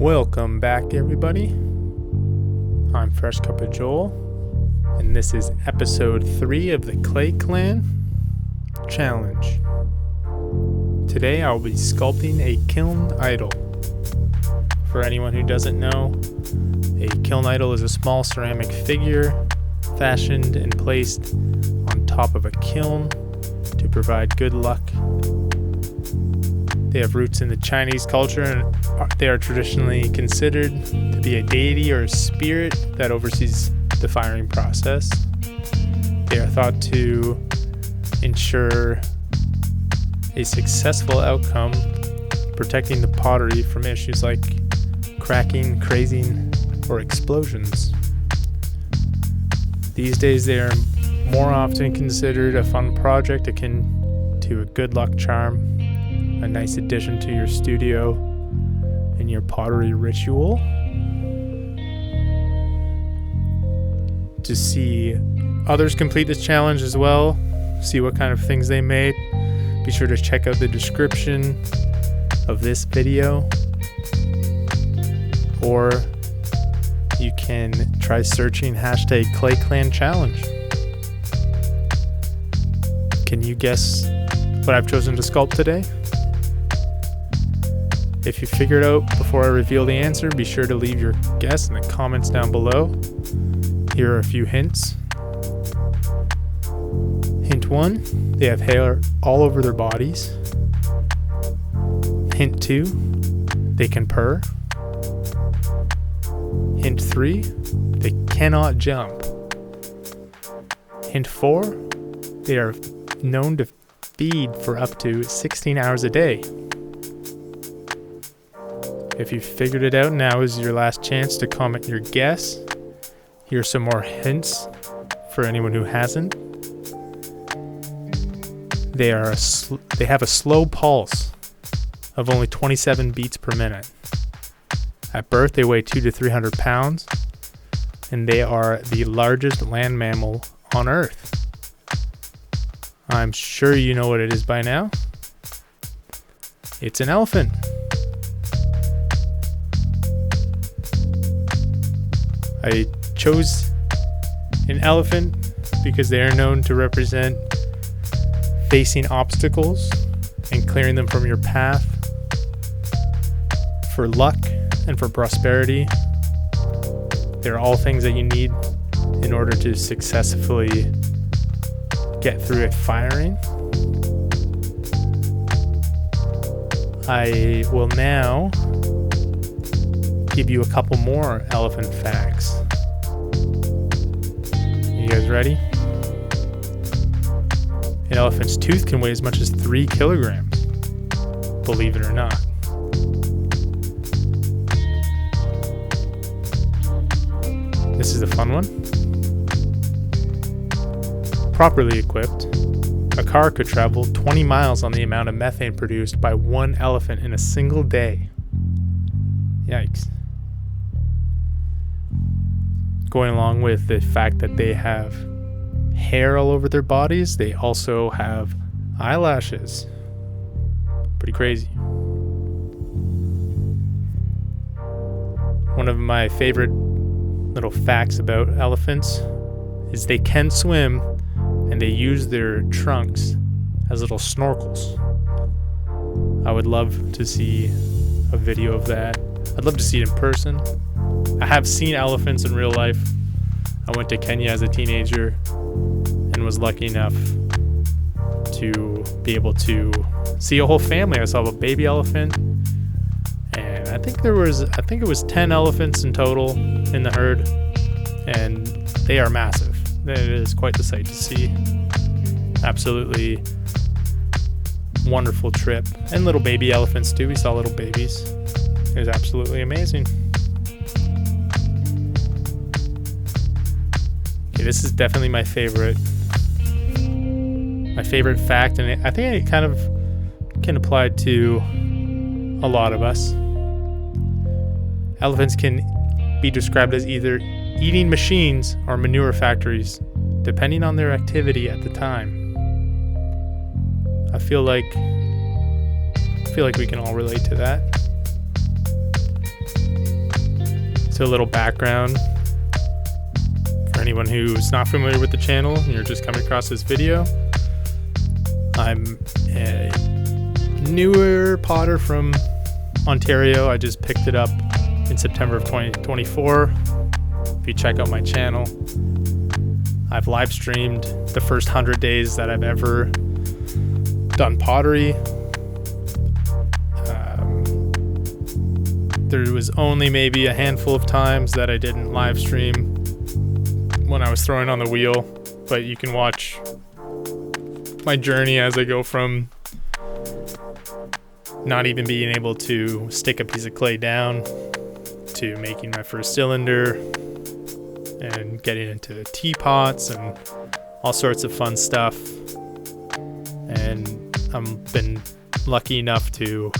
Welcome back, everybody. I'm Fresh Cup of Joel, and this is episode 3 of the Clay Clan Challenge. Today I'll be sculpting a Kiln Idol. For anyone who doesn't know, a Kiln Idol is a small ceramic figure fashioned and placed on top of a kiln to provide good luck. They have roots in the Chinese culture, and they are traditionally considered to be a deity or a spirit that oversees the firing process. They are thought to ensure a successful outcome, protecting the pottery from issues like cracking, crazing, or explosions. These days, they are more often considered a fun project akin to a good luck charm, a nice addition to your studio and your pottery ritual. To see others complete this challenge as well, see what kind of things they made, be sure to check out the description of this video, or you can try searching hashtag Clay Clan Challenge. Can you guess what I've chosen to sculpt today? If you figure it out before I reveal the answer, be sure to leave your guess in the comments down below. Here are a few hints. Hint 1, they have hair all over their bodies. Hint 2, they can purr. Hint 3, they cannot jump. Hint 4, they are known to feed for up to 16 hours a day. If you figured it out, now is your last chance to comment your guess. Here's some more hints for anyone who hasn't. They have a slow pulse of only 27 beats per minute. At birth, they weigh 200 to 300 pounds, and they are the largest land mammal on Earth. I'm sure you know what it is by now. It's an elephant. I chose an elephant because they are known to represent facing obstacles and clearing them from your path for luck and for prosperity. They're all things that you need in order to successfully get through a firing. I will now give you a couple more elephant facts. You guys ready? An elephant's tooth can weigh as much as 3 kilograms, believe it or not. This is a fun one. Properly equipped, a car could travel 20 miles on the amount of methane produced by one elephant in a single day. Yikes. Going along with the fact that they have hair all over their bodies, they also have eyelashes. Pretty crazy. One of my favorite little facts about elephants is they can swim, and they use their trunks as little snorkels. I would love to see a video of that. I'd love to see it in person. I have seen elephants in real life. I went to Kenya as a teenager and was lucky enough to be able to see a whole family. I saw a baby elephant, and I think it was 10 elephants in total in the herd, and they are massive. It is quite the sight to see. Absolutely wonderful trip. And little baby elephants too. We saw little babies. It was absolutely amazing. Okay, this is definitely my favorite fact, and I think it kind of can apply to a lot of us. Elephants can be described as either eating machines or manure factories, depending on their activity at the time. I feel like we can all relate to that. So a little background for anyone who's not familiar with the channel and you're just coming across this video. I'm a newer potter from Ontario. I just picked it up in September of 2024. If you check out my channel, I've live streamed the first 100 days that I've ever done pottery. There was only maybe a handful of times that I didn't live stream when I was throwing on the wheel, but you can watch my journey as I go from not even being able to stick a piece of clay down to making my first cylinder and getting into teapots and all sorts of fun stuff. And I've been lucky enough to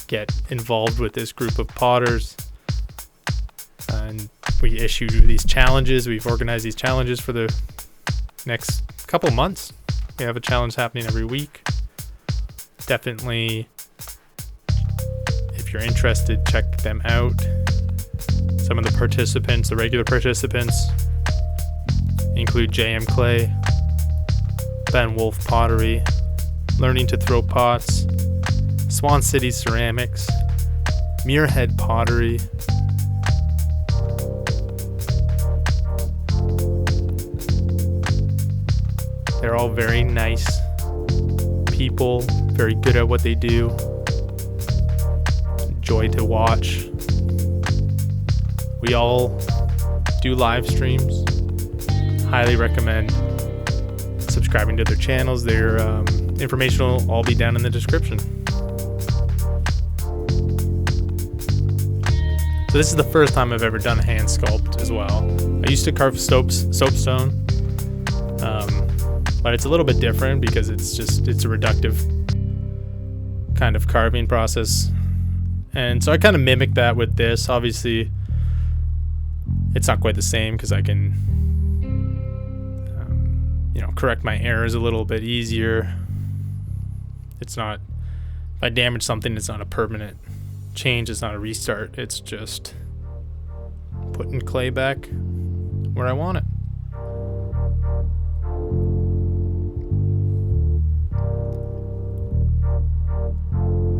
get involved with this group of potters, and we issue these challenges. We've organized these challenges for the next couple months. We have a challenge happening every week. Definitely, if you're interested, check them out. Some of the participants, the regular participants, include JM Clay, Ben Wolf Pottery, Learning to Throw Pots, Swan City Ceramics, Muirhead Pottery, they're all very nice people, very good at what they do, joy to watch. We all do live streams. Highly recommend subscribing to their channels. Their information will all be down in the description. So this is the first time I've ever done a hand sculpt as well. I used to carve soapstone, but it's a little bit different because it's a reductive kind of carving process. And so I kind of mimic that with this. Obviously, it's not quite the same because I can, correct my errors a little bit easier. It's not, if I damage something, it's not a permanent change, it's not a restart, it's just putting clay back where I want it.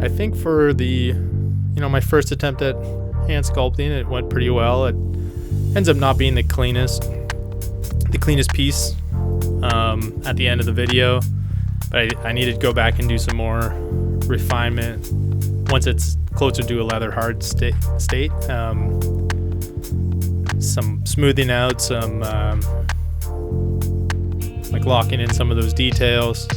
I think for the, my first attempt at hand sculpting, it went pretty well. It ends up not being the cleanest piece at the end of the video, but I needed to go back and do some more refinement once it's closer to a leather hard state. Some smoothing out, some like locking in some of those details.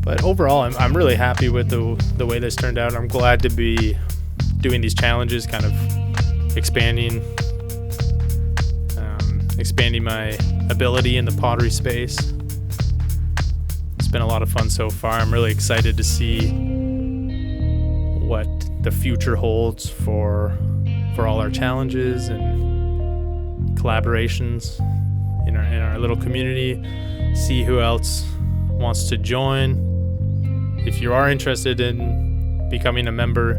But overall, I'm really happy with the way this turned out. I'm glad to be doing these challenges, kind of expanding my ability in the pottery space. It's been a lot of fun so far. I'm really excited to see what the future holds for all our challenges and collaborations in our little community. See who else wants to join. If you are interested in becoming a member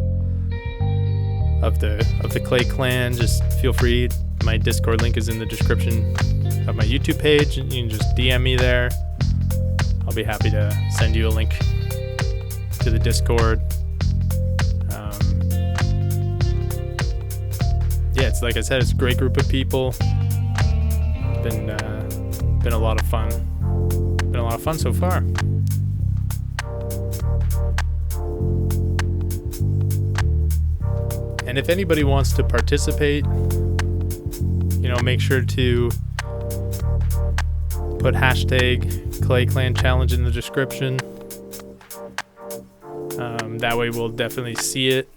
of the Clay Clan, just feel free. My Discord link is in the description of my YouTube page, and you can just DM me there. I'll be happy to send you a link to the Discord. Yeah, it's like I said, it's a great group of people. It's been a lot of fun. Been a lot of fun so far. And if anybody wants to participate, make sure to put hashtag #ClayClanChallenge in the description. That way we'll definitely see it.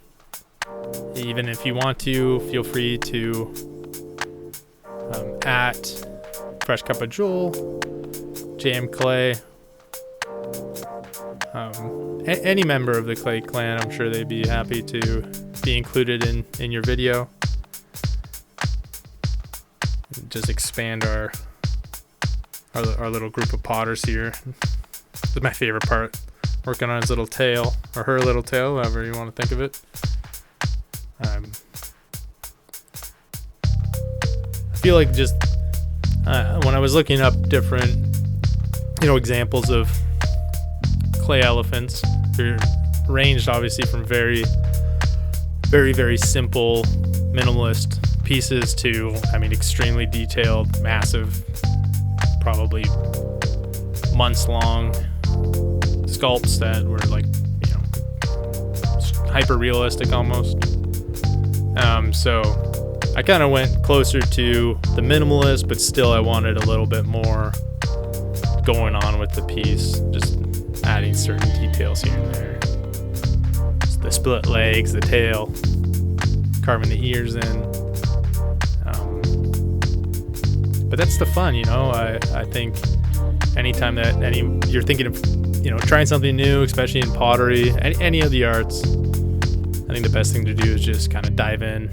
Even if you want to, feel free to at Fresh Cup of Joel, JM Clay, any member of the Clay Clan. I'm sure they'd be happy to be included in your video. Just expand our little group of potters here. This is my favorite part, working on his little tail, or her little tail, however you want to think of it. I'm feel like just when I was looking up different, examples of clay elephants, they're ranged obviously from very, very, very simple, minimalist pieces to, extremely detailed, massive, probably months long sculpts that were like, hyper realistic almost. So I kind of went closer to the minimalist, but still I wanted a little bit more going on with the piece, just adding certain details here and there. Just the split legs, the tail, carving the ears in. But that's the fun, I think anytime that you're thinking of, trying something new, especially in pottery, any of the arts, I think the best thing to do is just kind of dive in,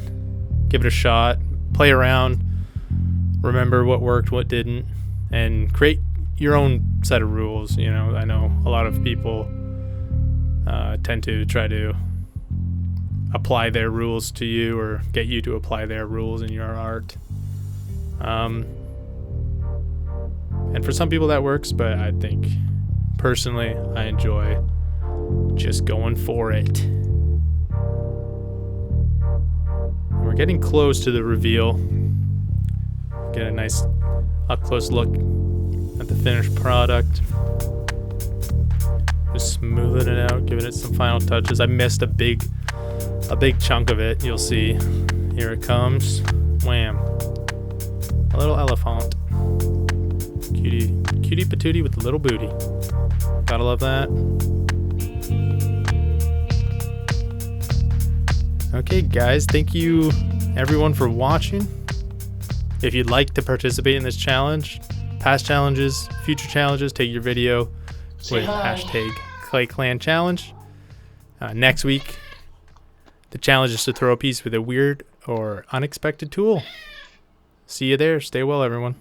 give it a shot, play around, remember what worked, what didn't, and create your own set of rules. I know a lot of people tend to try to apply their rules to you or get you to apply their rules in your art. And for some people that works, but I think personally I enjoy just going for it. We're getting close to the reveal. Get a nice up-close look at the finished product. Just smoothing it out, giving it some final touches. I missed a big chunk of it. You'll see. Here it comes. Wham. A little elephant. Cutie patootie with a little booty. Gotta love that. Okay, guys, thank you everyone for watching. If you'd like to participate in this challenge, past challenges, future challenges, take your video with hashtag ClayClanChallenge. Next week, the challenge is to throw a piece with a weird or unexpected tool. See you there. Stay well, everyone.